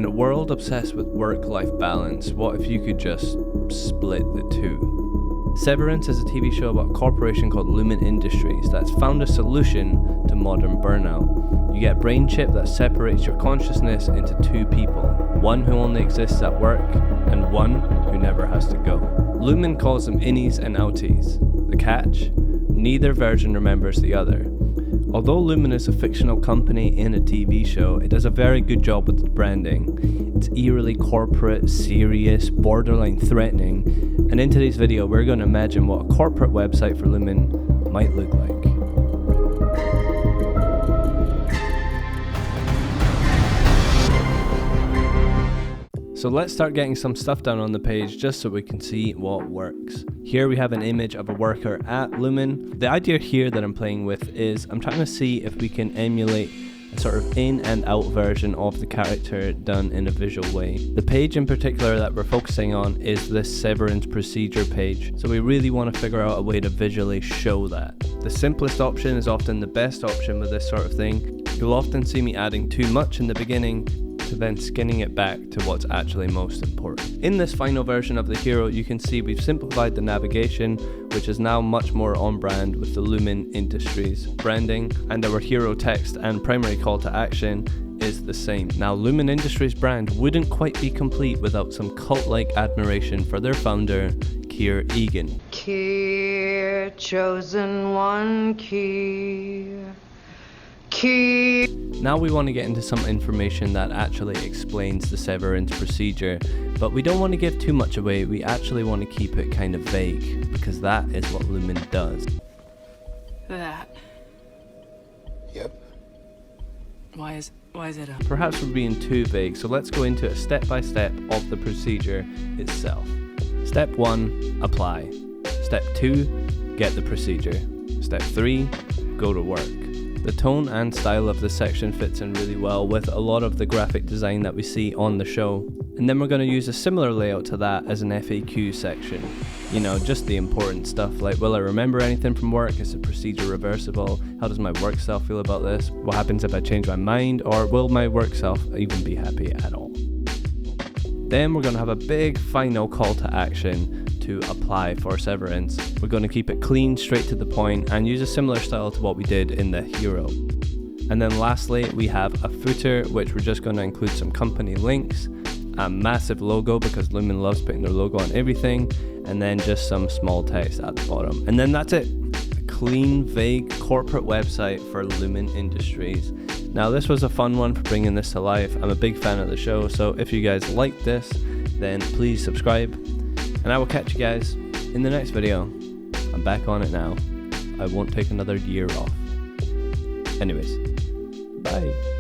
In a world obsessed with work-life balance, what if you could just split the two? Severance is a TV show about a corporation called Lumon Industries that's found a solution to modern burnout. You get a brain chip that separates your consciousness into two people, one who only exists at work and one who never has to go. Lumon calls them innies and outies. The catch? Neither version remembers the other. Although Lumon is a fictional company in a TV show, it does a very good job with the branding. It's eerily corporate, serious, borderline threatening, and in today's video we're going to imagine what a corporate website for Lumon might look like. So let's start getting some stuff down on the page just so we can see what works. Here we have an image of a worker at Lumon. The idea here that I'm playing with is I'm trying to see if we can emulate a sort of in and out version of the character done in a visual way. The page in particular that we're focusing on is this Severance procedure page. So we really want to figure out a way to visually show that. The simplest option is often the best option with this sort of thing. You'll often see me adding too much in the beginning to then skinning it back to what's actually most important. In this final version of the hero, you can see we've simplified the navigation, which is now much more on brand with the Lumon Industries branding, and our hero text and primary call to action is the same. Now, Lumon Industries brand wouldn't quite be complete without some cult-like admiration for their founder, Keir Egan. Keir, chosen one, Keir. Now we want to get into some information that actually explains the severance procedure, but we don't want to give too much away. We actually want to keep it kind of vague, because that is what Lumon does. That. Yep. Why is it up? Perhaps we're being too vague, so let's go into a step-by-step of the procedure itself. Step 1, apply. Step 2, get the procedure. Step 3, go to work. The tone and style of this section fits in really well with a lot of the graphic design that we see on the show. And then we're going to use a similar layout to that as an FAQ section. You know, just the important stuff like, will I remember anything from work? Is the procedure reversible? How does my work self feel about this? What happens if I change my mind? Or will my work self even be happy at all? Then we're going to have a big final call to action to apply for Severance. We're going to keep it clean, straight to the point, and use a similar style to what we did in the hero. And then lastly, we have a footer, which we're just going to include some company links, a massive logo because Lumon loves putting their logo on everything, and then just some small text at the bottom. And then that's it. A clean, vague corporate website for Lumon Industries. Now, this was a fun one for bringing this to life. I'm a big fan of the show, so if you guys like this, then please subscribe. And I will catch you guys in the next video. I'm back on it now. I won't take another year off. Anyways, bye.